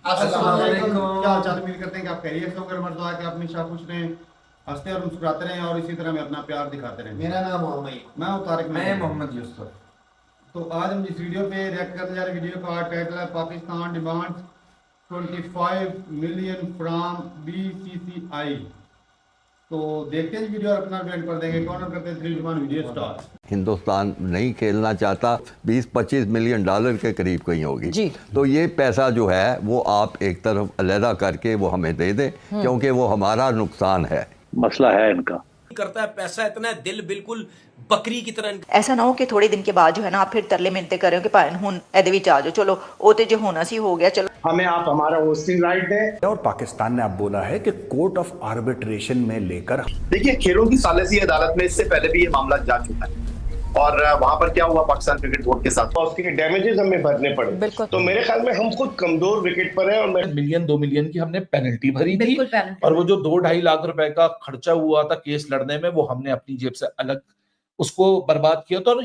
अस्सलाम वालेकुम। क्या हाल चाल? उम्मीद करते हैं कि आप खैरियत से होकर मर्द कि आप हमेशा खुश रहें, हंसते और मुस्कुराते रहें और इसी तरह में अपना प्यार दिखाते रहें। मेरा नाम मोहम्मद, मैं हूं तारिक, मैं मोहम्मद यूसुफ। तो आज हम जिस वीडियो पे रिएक्ट करने जा रहे हैं, वीडियो का टाइटल है Pakistan demands 25 million from BCCI। तो देखते हैं वीडियो और अपना वेट कर देंगे। कॉर्नर करते हैं 3 1 वीडियो स्टार्ट। हिंदुस्तान नहीं खेलना चाहता, 20-25 मिलियन डॉलर के करीब कहीं होगी जी। तो ये पैसा जो है वो आप एक तरफ अलहदा करके वो हमें दे दें, क्योंकि वो हमारा नुकसान है। मसला है इनका करता है, पैसा इतना है, दिल बिल्कुल बकरी की तरह। ऐसा ना हो कि थोड़े दिन के बाद जो है ना आप फिर तरले मिलते करें कि भाई हुन एदे विच आ जाओ, चलो वो तो जो होना सी हो गया, चलो हमें आप हमारा होस्टिंग राइट दें। और पाकिस्तान ने अब बोला है कि कोर्ट ऑफ आर्बिट्रेशन में लेकर देखिए, खेलों की सालिसी अदालत में इससे पहले भी ये मामला जा चुका है और वहां पर क्या हुआ पाकिस्तान क्रिकेट बोर्ड के साथ, और उसके डैमेजेस हमें भरने पड़े। तो मेरे ख्याल में हम खुद कमजोर विकेट पर हैं और मैं मिलियन 2 मिलियन की हमने पेनल्टी भरी थी और वो जो 2-2.5 लाख रुपए का खर्चा हुआ था केस लड़ने में, वो हमने अपनी जेब से अलग उसको बर्बाद किया था। और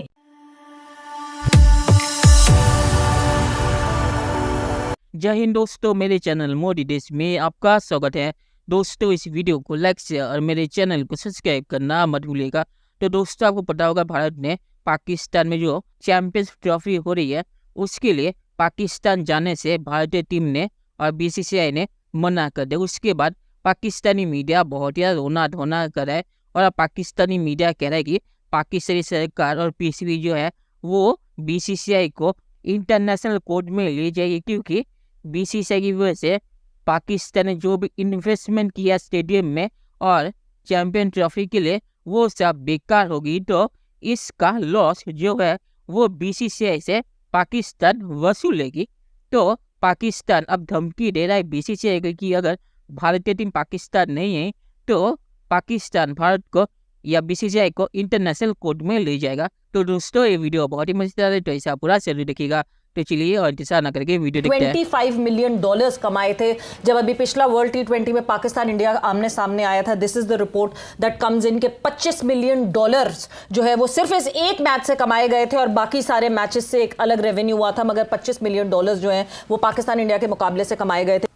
जय हिंद दोस्तों, मेरे चैनल मोदी देश में आपका स्वागत है। दोस्तों, इस वीडियो को लाइक शेयर और मेरे चैनल को सब्सक्राइब करना मत भूलिएगा। तो दोस्तों, आपको पता होगा भारत ने पाकिस्तान में जो चैंपियंस ट्रॉफी हो रही है उसके लिए पाकिस्तान जाने से भारतीय टीम ने और BCCI ने मना कर दिया। उसके बाद पाकिस्तानी मीडिया बहुत ही रोना धोना कर रहा है और अब पाकिस्तानी मीडिया कह रहा है कि पाकिस्तानी सरकार और PCB जो है वो BCCI को इंटरनेशनल कोर्ट में ले जाएगी, क्योंकि BCCI की वजह से पाकिस्तान ने जो भी इन्वेस्टमेंट किया स्टेडियम में और चैंपियन ट्रॉफी के लिए वो सब बेकार होगी। तो इसका लॉस जो है वो BCCI से पाकिस्तान वसूलेगी। तो पाकिस्तान अब धमकी दे रहा है BCCI को कि अगर भारतीय टीम पाकिस्तान नहीं है तो पाकिस्तान भारत को या BCCI को इंटरनेशनल कोर्ट में ले जाएगा। तो दोस्तों, ये वीडियो बहुत ही मजेदार है, तो ऐसा पूरा जरूर देखिएगा। तो चलिए और इंतजार न करके वीडियो देखते हैं। 25 मिलियन डॉलर्स कमाए थे जब अभी पिछला वर्ल्ड T20 में पाकिस्तान इंडिया आमने सामने आया था। This is the report that comes in के 25 मिलियन डॉलर्स जो है वो सिर्फ इस एक मैच से कमाए गए थे और बाकी सारे मैचेस से एक अलग रेवेन्यू हुआ था, मगर 25 मिलियन डॉलर्स जो है वो पाकिस्तान इंडिया के मुकाबले से कमाए गए थे।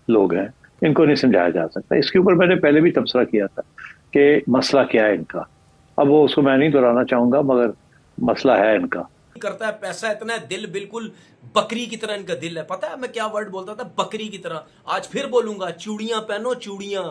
लोग हैं, इनको नहीं समझाया जा सकता। इसके ऊपर मैंने पहले भी तबसरा किया था कि मसला क्या है इनका। अब वो उसको मैं नहीं दोहराना चाहूंगा, मगर मसला है इनका। करता है, पैसा इतना है, दिल बिल्कुल बकरी की तरह इनका दिल है। पता है मैं क्या वर्ड बोलता था? बकरी की तरह। आज फिर बोलूंगा, चूड़ियां पहनो चूड़ियां।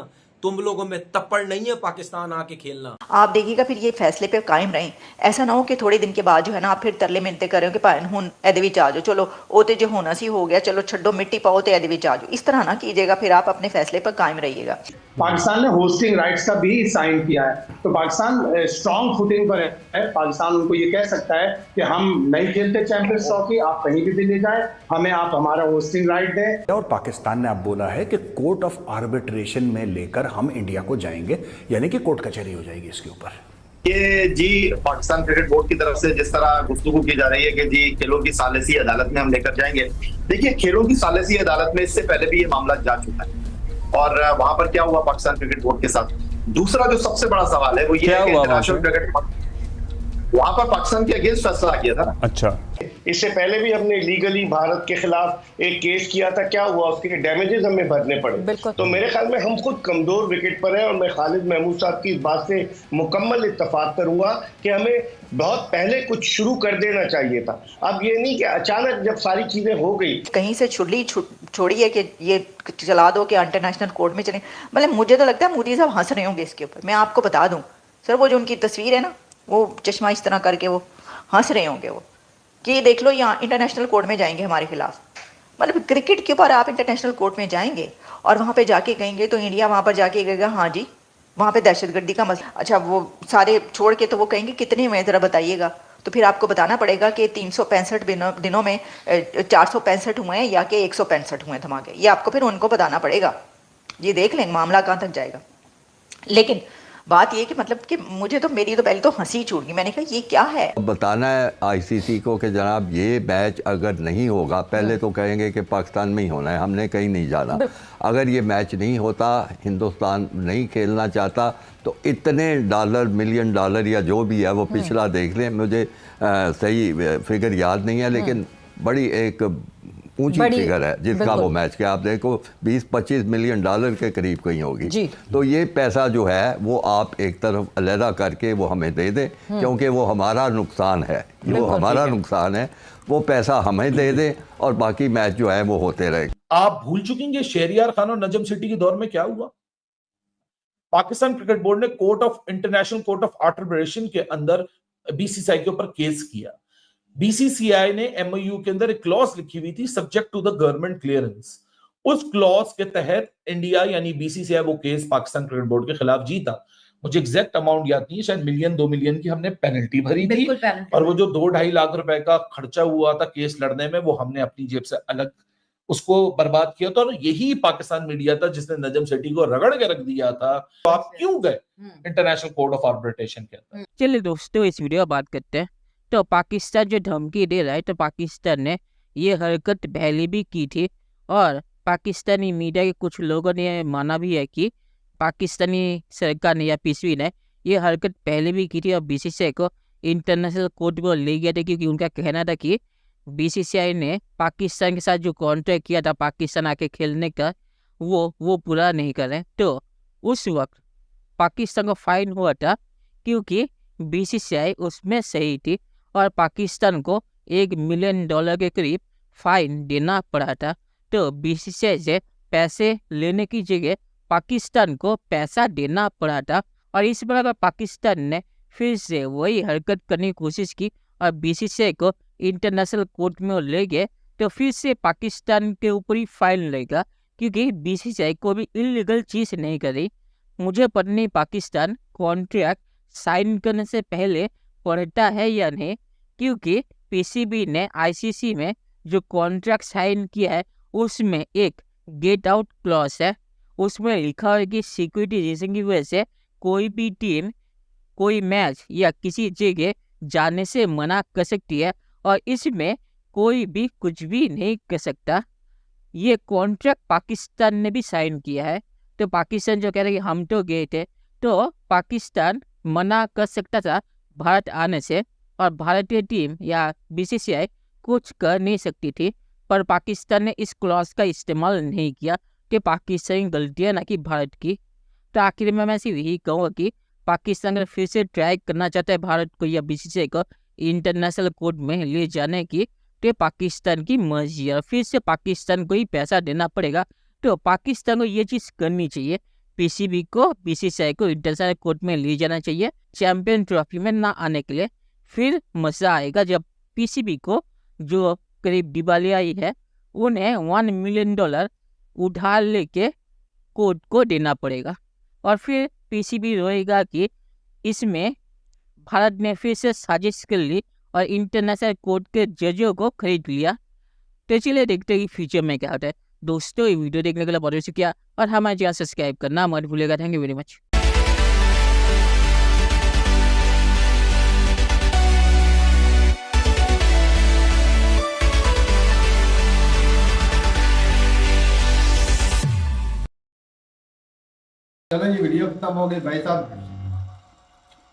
तुम लोगों में तप्पड़ नहीं है पाकिस्तान आके खेलना। आप देखिएगा फिर ये फैसले पे कायम रहें। ऐसा ना हो कि थोड़े दिन के बाद जो है ना आप फिर तरले मिलते करें कि भाई हुन एदे विच आ जाओ, चलो वो तो जो होना सी हो गया, चलो छड्डो मिट्टी पाओ तो एदे विच आ जाओ। इस तरह ना कीजिएगा, फिर आप अपने फैसले पर कायम रहिएगा। पाकिस्तान ने होस्टिंग राइट्स का भी साइन किया है, तो पाकिस्तान स्ट्रॉन्ग फुटिंग पर है। पाकिस्तान उनको ये कह सकता है कि हम नहीं खेलते चैंपियंस ट्रॉफी, आप कहीं भी ले जाए, हमें आप हमारा होस्टिंग राइट दें। और पाकिस्तान ने अब बोला है कि कोर्ट ऑफ आर्बिट्रेशन में लेकर हम इंडिया को जाएंगे, यानी कि कोर्ट कचहरी हो जाएगी इसके ऊपर। ये जी पाकिस्तान क्रिकेट बोर्ड की तरफ से जिस तरह गुफ्तगू की जा रही है कि जी खेलों की सालिसी अदालत में हम लेकर जाएंगे। देखिए, खेलों की सालिसी अदालत में इससे पहले भी ये मामला जा चुका है और वहां पर क्या हुआ पाकिस्तान क्रिकेट बोर्ड के साथ। दूसरा जो सबसे बड़ा सवाल है वो ये है कि इंटरनेशनल क्रिकेट वहां पर पाकिस्तान के अगेंस्ट फैसला किया था ना। अच्छा, इससे पहले भी हमने लीगली भारत के खिलाफ एक केस किया था, क्या हुआ? उसके डैमेजेस हमें भरने पड़े। तो मेरे ख्याल में हम खुद कमजोर विकेट पर हैं और मैं खालिद महमूद साहब की इस बात से मुकम्मल इत्तफाक करूंगा कि हमें बहुत पहले कुछ शुरू कर देना चाहिए था। अब ये नहीं कि अचानक जब सारी चीजें हो गई कहीं से छुल्ली छोड़ी है कि ये चला दो कि इंटरनेशनल कोर्ट में चले। मतलब मुझे तो लगता है मोदी साहब हंस रहे होंगे इसके ऊपर। मैं आपको बता दूं सर, वो जो उनकी तस्वीर है ना, वो चश्मा इस तरह करके वो हंस रहे होंगे वो कि ये देख लो यहाँ इंटरनेशनल कोर्ट में जाएंगे हमारे खिलाफ। मतलब क्रिकेट के ऊपर आप इंटरनेशनल कोर्ट में जाएंगे और वहाँ पे जाके कहेंगे तो इंडिया वहाँ पर जाके कहेगा हाँ जी वहाँ पे दहशतगर्दी का मसला। अच्छा, वो सारे छोड़ के तो वो कहेंगे कितने में ज़रा बताइएगा। तो फिर आपको बताना पड़ेगा कि 365 दिनों में 465 हुए हैं या कि 165 हुए धमाके। ये आपको फिर उनको बताना पड़ेगा। ये देख लें मामला कहाँ तक जाएगा। लेकिन बात ये कि मतलब कि मुझे तो मेरी तो पहले तो हंसी छूट गई। मैंने कहा ये क्या है। बताना है ICC को कि जनाब ये मैच अगर नहीं होगा, पहले तो कहेंगे कि पाकिस्तान में ही होना है, हमने कहीं नहीं जाना। अगर ये मैच नहीं होता, हिंदुस्तान नहीं खेलना चाहता, तो इतने डॉलर, मिलियन डॉलर या जो भी है वो पिछला देख लें, मुझे सही फिगर याद नहीं है, लेकिन बड़ी एक ऊंची बड़ी- फिगर है जिसका बिल्कुल। वो मैच किया। आप देखो 20-25 मिलियन डॉलर के करीब कहीं होगी। जी। तो ये पैसा जो है वो आप एक तरफ अलहदा करके वो हमें दे दें, क्योंकि वो हमारा नुकसान है, वो बिल्कुल हमारा ठीक है। नुकसान है। वो पैसा हमें दे दें और बाकी मैच जो है वो होते रहे। आप भूल चुकेंगे शेरियार खान और नजम सेठी के दौर में क्या हुआ। पाकिस्तान क्रिकेट बोर्ड ने इंटरनेशनल कोर्ट ऑफ आर्बिट्रेशन के अंदर बीसीसीआई के ऊपर केस किया। बीसीसीआई ने एमओयू के अंदर एक क्लॉज लिखी हुई थी, subject to the government clearance. उस क्लॉज के तहत इंडिया यानी बीसीसीआई वो केस पाकिस्तान क्रिकेट बोर्ड के खिलाफ जीता। मुझे एग्जैक्ट अमाउंट याद नहीं है, शायद 1-2 मिलियन की हमने पेनल्टी भरी थी। और वो जो 2-2.5 लाख रुपए का खर्चा हुआ था केस लड़ने में, वो हमने अपनी जेब से अलग उसको बर्बाद किया था। और यही पाकिस्तान मीडिया था जिसने नजम सेठी को रगड़ के रख दिया था। तो आप क्यों गए इंटरनेशनल कोर्ट ऑफ आर्बिट्रेशन के अंदर? चलिए दोस्तों, इस वीडियो में बात करते हैं। तो पाकिस्तान जो धमकी दे रहा है, तो पाकिस्तान ने ये हरकत पहले भी की थी और पाकिस्तानी मीडिया के कुछ लोगों ने माना भी है कि पाकिस्तानी सरकार ने या पीसीबी ने ये हरकत पहले भी की थी और बीसीसीआई को इंटरनेशनल कोर्ट में ले गया था, क्योंकि उनका कहना था कि बीसीसीआई ने पाकिस्तान के साथ जो कॉन्ट्रैक्ट किया था पाकिस्तान आके खेलने का, वो पूरा नहीं कर रहे। तो उस वक्त पाकिस्तान को फाइन हुआ था क्योंकि बीसीसीआई उसमें सही थी और पाकिस्तान को $1 मिलियन के करीब फाइन देना पड़ा था। तो बीसीसीआई से पैसे लेने की जगह पाकिस्तान को पैसा देना पड़ा था और इस बार पाकिस्तान ने फिर से वही हरकत करने की कोशिश की और बीसीसीआई को इंटरनेशनल कोर्ट में ले गए। तो फिर से पाकिस्तान के ऊपर ही फाइन लगेगा, क्योंकि बीसीसीआई को भी इलीगल चीज़ नहीं करी। मुझे पता नहीं पाकिस्तान कॉन्ट्रैक्ट साइन करने से पहले पढ़ता है या नहीं, क्योंकि पीसीबी ने आईसीसी में जो कॉन्ट्रैक्ट साइन किया है उसमें एक गेट आउट क्लॉज है। उसमें लिखा है कि सिक्योरिटी रीजन की वजह से कोई भी टीम कोई मैच या किसी जगह जाने से मना कर सकती है और इसमें कोई भी कुछ भी नहीं कर सकता। ये कॉन्ट्रैक्ट पाकिस्तान ने भी साइन किया है। तो पाकिस्तान जो कह रहे हैं कि हम तो गए थे, तो पाकिस्तान मना कर सकता था भारत आने से और भारतीय टीम या बीसीसीआई कुछ कर नहीं सकती थी, पर पाकिस्तान ने इस क्लॉज का इस्तेमाल नहीं किया। कि पाकिस्तान की गलती है ना कि भारत की। तो आखिर में मैं सिर्फ यही कहूँगा कि पाकिस्तान अगर फिर से ट्राई करना चाहता है भारत को या बीसीसीआई को इंटरनेशनल कोर्ट में ले जाने की, तो पाकिस्तान की मर्जी है, फिर से पाकिस्तान को ही पैसा देना पड़ेगा। तो पाकिस्तान को ये चीज़ करनी चाहिए, पीसीबी को बीसीसीआई को इंटरनेशनल कोर्ट में ले जाना चाहिए चैंपियन ट्रॉफी में ना आने के लिए। फिर मज़ा आएगा जब पीसीबी को जो करीब दिवालियाई है उन्हें $1 मिलियन उधार लेके कोर्ट को देना पड़ेगा और फिर पीसीबी रोएगा कि इसमें भारत ने फिर से साजिश कर ली और इंटरनेशनल कोर्ट के जजों को खरीद लिया। तो चलिए देखते हैं कि फ्यूचर में क्या होता है। दोस्तों, ये वीडियो देखने के लिए बहुत शुक्रिया और हमारे चैनल सब्सक्राइब करना मत भूलिएगा। Thank you very much. चलो जी, वीडियो खत्म हो गई भाई साहब।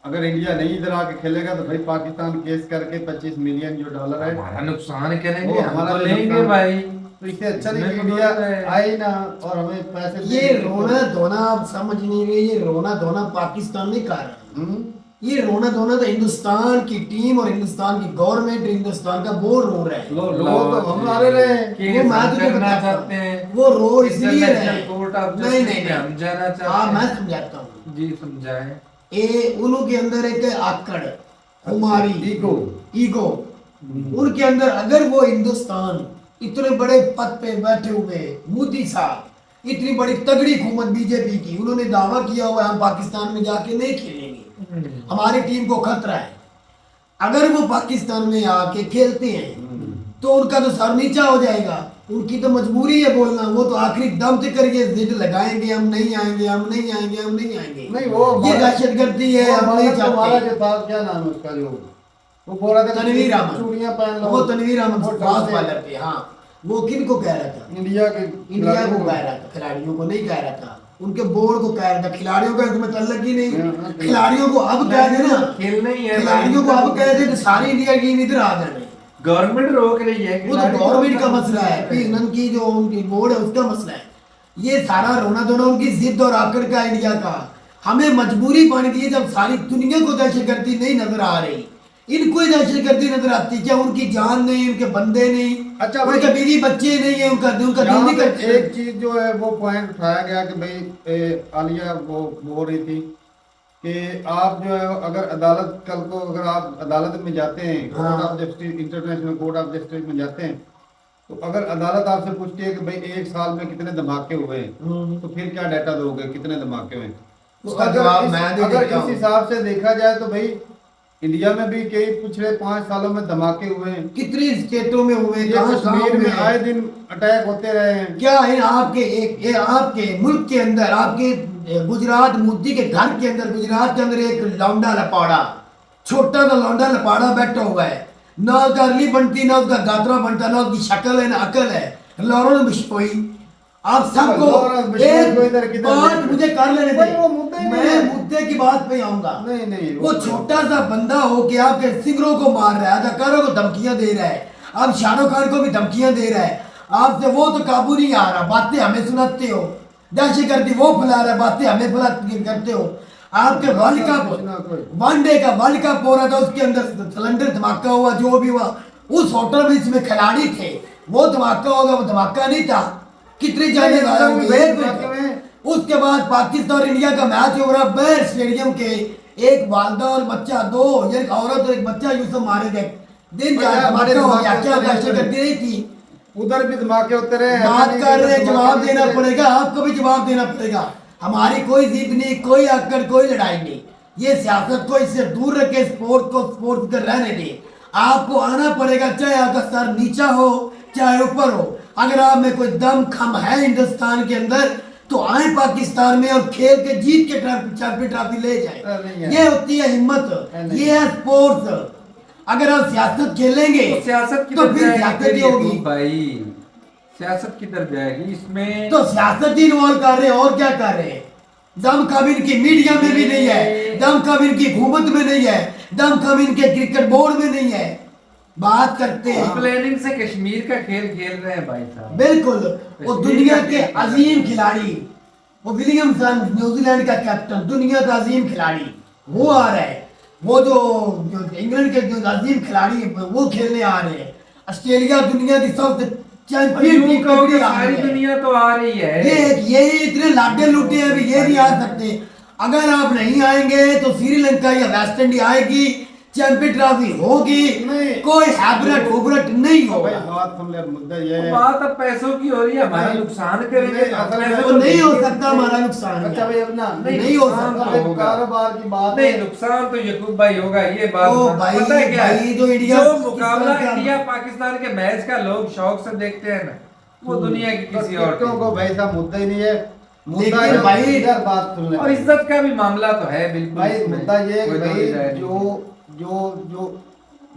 अगर इंडिया नहीं इधर आके खेलेगा तो भाई पाकिस्तान केस करके $25 मिलियन जो डॉलर है हमारा नुकसान करेंगे, वो हम हमारा तो लेंगे नुकसान। भाई। तो इससे अच्छा नहीं कि इंडिया आए ना और हमें पैसे ये रोना धोना आप समझ नहीं रहे। ये रोना धोना पाकिस्तान नहीं कर रहा। ये रोना धोना तो हिंदुस्तान की टीम और हिंदुस्तान की गवर्नमेंट, हिंदुस्तान का वो रो रहे हैं। लोग तो हम आ रहे हैं, वो मैं तुझे चाहते हैं, वो रो इसलिए रहे। कोर्ट ऑफ नहीं जस्टिस नहीं में हम जाना चाहते हाँ, हैं। मैं समझाता हूँ जी समझाएं। उनके अंदर एक आकड़, हमारी ईगो उनके अंदर। अगर वो हिंदुस्तान इतने बड़े पद पे बैठे हुए मोदी साहब, इतनी बड़ी तगड़ी हुकूमत बीजेपी की, उन्होंने दावा किया हुआ है हम पाकिस्तान में जाके नहीं खेलेंगे, हमारी टीम को खतरा है। अगर वो पाकिस्तान में आके खेलते हैं तो उनका तो सर नीचा हो जाएगा। उनकी तो मजबूरी है बोलना। वो तो आखिरी दम तक करके जिद लगाएंगे, हम नहीं आएंगे, हम नहीं आएंगे, हम नहीं आएंगे। नहीं, वो ये दहशतगर्दी है, हम नहीं हमारा चाहते। जो था, क्या नाम है उसका, जो वो बोल रहा था तनवीर अहमद, चूड़ियां पहन लो। वो तनवीर अहमद वो फास्ट बॉलर थे। हाँ, वो किन को कह रहा था? इंडिया को कह रहा था, खिलाड़ियों को नहीं कह रहा था। उनके बोर्ड को कह रहा था। खिलाड़ियों का इसमें तल्लक ही नहीं। खिलाड़ियों को अब कह दे ना, खेलना ही है, खिलाड़ियों को अब कह दे तो सारी इंडिया टीम इधर आ जाने। गवर्नमेंट रोक रही है, वो तो गवर्नमेंट का मसला है, पीएनएन की जो उनकी बोर्ड है उसका मसला है। ये सारा रोना धोना उनकी जिद और आकड़ का इंडिया का। हमें मजबूरी बन गई जब सारी दुनिया को दहशतगर्दी नहीं नजर आ रही, इनको ही दहशतगर्दी नजर आती। क्या उनकी जान नहीं, उनके बंदे नहीं, अच्छा उनके बीवी बच्चे नहीं है, उनका दिल नहीं करते। एक चीज जो है वो पॉइंट उठाया गया कि भाई आलिया वो बोल रही थी कि आप जो है अगर अदालत कल को अगर आप अदालत में जाते हैं, court of justice, international court of justice में जाते हैं, तो अगर अदालत आपसे पूछती है कि भाई 1 साल में कितने धमाके हुए हैं, तो फिर क्या डाटा दोगे कितने धमाके हुए? तो अगर इस हिसाब से देखा जाए तो भाई इंडिया में भी कई पिछले 5 सालों में धमाके हुए हैं, कितनी स्टेटों में हुए, कश्मीर में आए दिन अटैक होते रहे हैं। क्या है आपके मुल्क के अंदर, आपके गुजरात मोदी के घर के अंदर, गुजरात के अंदर एक लौंडा लपाड़ा, छोटा सा लौंडा लपाड़ा बैठा हुआ है, ना उसका अरली बनती, ना उसका गात्रा बनता, ना उसकी शक्ल है ना अकल है, लॉरेंस बिश्नोई। आप सबको एक बात मुझे कर लेने दे, मैं मुद्दे की बात पे आऊंगा। नहीं वो छोटा सा बंदा हो के आपके सिंगरों को मार रहा है, अदाकारों को धमकियां दे रहा है, आप शाहरुख खान को भी धमकियां दे रहा है। आपसे वो तो काबू नहीं आ रहा, बातें हमें सुनाते हो, दहशतगर्दी वो फैला रहा है, बातें हमें फैला करते हो। आपके वर्ल्ड कप वनडे का वर्ल्ड कप हो रहा था, उसके अंदर सिलेंडर धमाका हुआ, जो भी हुआ उस होटल में इसमें खिलाड़ी थे, वो धमाका होगा, वो धमाका नहीं था। कितनी जाने उसके बाद पाकिस्तान और इंडिया का मैच हो रहा बैर स्टेडियम के, एक वालदा और बच्चा, 2 एक औरत और एक बच्चा यूसुफ मारे गए। दिन धमाका हो गया, क्या दहशतगर्दी नहीं थी? उधर भी धमाके होते रहे। बात कर रहे, जवाब देना पड़ेगा, आपको भी जवाब देना पड़ेगा। हमारी कोई जिद नहीं, कोई आकर कोई लड़ाई नहीं। ये सियासत को इससे दूर रखे, स्पोर्ट को स्पोर्ट कर रहने दे। आपको आना पड़ेगा, चाहे आपका सर नीचा हो चाहे ऊपर हो। अगर आप में कोई दम खम है हिंदुस्तान के अंदर तो आए पाकिस्तान में और खेल के जीत के चैंपियन ट्रॉफी ले जाए। ये होती है हिम्मत, ये है स्पोर्ट्स। अगर आप सियासत खेलेंगे तो सियासत तो फिर सियासत ही होगी भाई, सियासत किधर जाएगी इसमें? तो सियासत ही इन्वॉल्व कर रहे हैं, और क्या कर रहे हैं? दम कम इनकी मीडिया में भी नहीं है, दम कम इनकी हुकूमत में नहीं है, दम कम इनके क्रिकेट बोर्ड में नहीं है। बात करते हैं प्लानिंग से कश्मीर का खेल खेल रहे हैं भाई साहब। बिल्कुल, वो दुनिया के अजीम खिलाड़ी, वो विलियमसन न्यूजीलैंड का कैप्टन, दुनिया का अजीम खिलाड़ी वो आ रहा है। वो जो इंग्लैंड के जो अजीम खिलाड़ी वो खेलने आ रहे हैं। ऑस्ट्रेलिया दुनिया की सबसे चैंपियन टीम सारी दुनिया तो आ रही है। ये इतने लाडे लूटे हैं, अभी ये नहीं आ सकते। अगर आप नहीं आएंगे तो श्रीलंका या वेस्ट इंडीज आएगी, चैंपियन ट्रॉफी होगी, कोई हैबरट उबरट नहीं होगा। मुद्दा ये है, बात अब पैसों की हो रही है, हमारा नुकसान करेंगे तो नहीं हो सकता हमारा नुकसान। अच्छा भाई अपना नहीं हो सकता, कारोबार की बात नहीं, नुकसान तो यकूब भाई होगा। ये बात पता है क्या है? जो मुकाबला इंडिया पाकिस्तान के मैच का लोग शौक से देखते हैं ना, वो दुनिया की किसी और को भाई साहब मुद्दा ही नहीं है। मुद्दा लेकिन भाई बात सुन ले, और इज्जत का भी मामला तो है बिल्कुल भाई। मुद्दा ये है कि भाई जो जो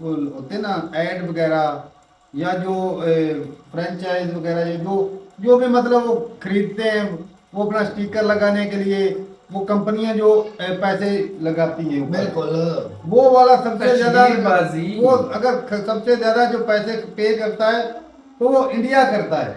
होते ना ऐड वगैरह या जो फ्रेंचाइज वगैरह, जो भी मतलब वो खरीदते हैं, वो अपना स्टिकर लगाने के लिए वो कंपनियां जो पैसे लगाती हैं, बिल्कुल वो वाला सबसे ज्यादा, वो अगर सबसे ज्यादा जो पैसे पे करता है तो वो इंडिया करता है।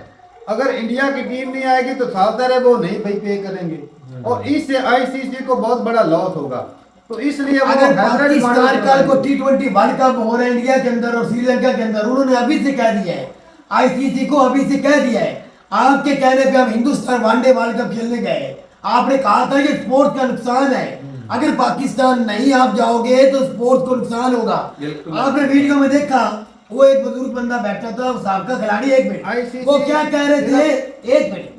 अगर इंडिया की टीम नहीं आएगी तो साफ है वो नहीं भाई पे करेंगे, और इससे आईसीसी को बहुत बड़ा लॉस होगा। तो इसलिए अगर पाकिस्तान कल को T20 वर्ल्ड कप हो रहा है इंडिया के अंदर और श्रीलंका के अंदर, उन्होंने अभी से कह दिया है, आईसीसी को अभी से कह दिया है, आपके कहने पे हम हिंदुस्तान वनडे वर्ल्ड कप खेलने गए। आपने कहा था कि स्पोर्ट्स का नुकसान है, अगर पाकिस्तान नहीं आप जाओगे तो स्पोर्ट्स को नुकसान होगा। आपने वीडियो में देखा, वो एक बुजुर्ग बंदा बैठा था, साबका खिलाड़ी, 1 मिनट, वो क्या कह रहे थे, 1 मिनट,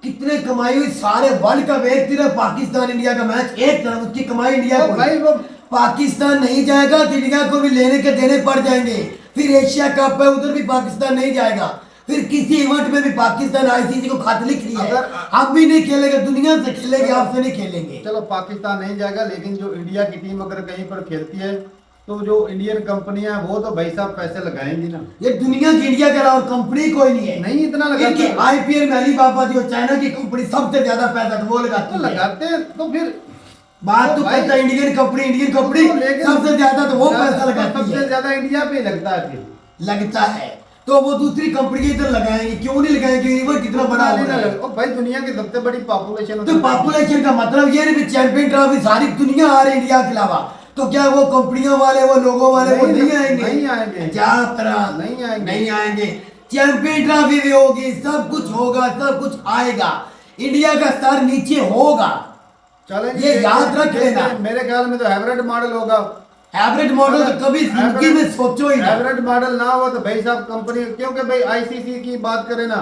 कितने कमाई हुई सारे वर्ल्ड कप, एक तरफ पाकिस्तान इंडिया का मैच, एक तरफ उसकी कमाई इंडिया को। भाई वो पाकिस्तान नहीं जाएगा तो इंडिया को भी लेने के देने पड़ जाएंगे। फिर एशिया कप है, उधर भी पाकिस्तान नहीं जाएगा। फिर किसी इवेंट में भी पाकिस्तान आईसीसी को खत लिख लिया है, हम भी नहीं खेलेंगे, दुनिया से खेलेंगे, आपसे नहीं खेलेंगे। चलो पाकिस्तान नहीं जाएगा, लेकिन जो इंडिया की टीम अगर कहीं पर खेलती है तो जो इंडियन कंपनियां वो तो भाई साहब पैसे लगाएंगी ना। ये दुनिया की इंडिया के अलावा कंपनी कोई नहीं है, नहीं इतना लगाते। आईपीएल में अलीबाबा जो चाइना की कंपनी सबसे ज्यादा पैसा तो वो लगाते हैं। तो फिर बात तो करता है इंडियन कंपनी सबसे ज्यादा तो वो पैसा लगाती है, सबसे ज्यादा इंडिया पे लगता है। फिर लगता है तो वो दूसरी कंपनी के इधर लगाएंगे, क्यों नहीं लगाएंगे? यूनिवर्स कितना बड़ा हो रहा है। ओ भाई दुनिया की सबसे बड़ी पॉपुलेशन तो पॉपुलेशन का मतलब ये नहीं चैंपियन ट्रॉफी सारी दुनिया आ रही है इंडिया के अलावा, तो क्या वो कंपनियों वाले वो लोगों वाले वो नहीं आएंगे? नहीं आएंगे, नहीं आएंगे। चैंपियन ट्रॉफी भी होगी, सब कुछ होगा, सब कुछ आएगा, इंडिया का स्तर नीचे होगा, चलेंगे। ये याद रख लेना। मेरे ख्याल में तो हाइब्रिड मॉडल होगा। हाइब्रिड मॉडल तो कभी जिंदगी में सोचो ही ना। हाइब्रिड मॉडल ना हो तो भाई साहब कंपनी, क्योंकि भाई आईसीसी की बात करें ना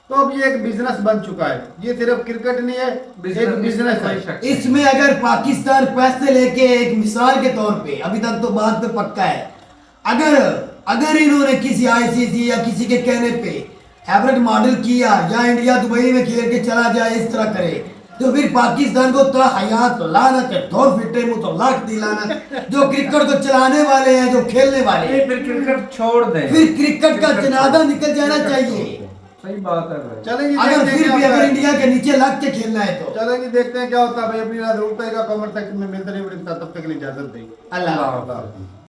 तो अब ये एक बिजनेस बन चुका है, ये सिर्फ क्रिकेट नहीं है, एक बिजनेस है। इसमें अगर पाकिस्तान पैसे लेके, एक मिसाल के तौर पे, अभी तक तो बात पे पक्का है, अगर इन्होंने किसी आईसीसी या किसी के कहने पे हाइब्रिड मॉडल किया या इंडिया दुबई में खेल के चला जाए, इस तरह करे, तो फिर पाकिस्तान को तो हयात लानत है, ठोर फिटे मुंह तो लाख दी लानत। जो क्रिकेट को चलाने वाले हैं, जो खेलने वाले हैं, फिर क्रिकेट छोड़ दें, फिर क्रिकेट का जनाजा निकल जाना चाहिए। सही बात है भाई। चलेंगे, अगर फिर भी अगर इंडिया के नीचे लग के खेलना है तो चलेंगे, देखते हैं क्या होता है भाई। अपनी जरूरत है, कमेंट सेक्शन में मिलते रहिए। तब तक के लिए इजाजत देंगे। अल्लाह। अल्लाह।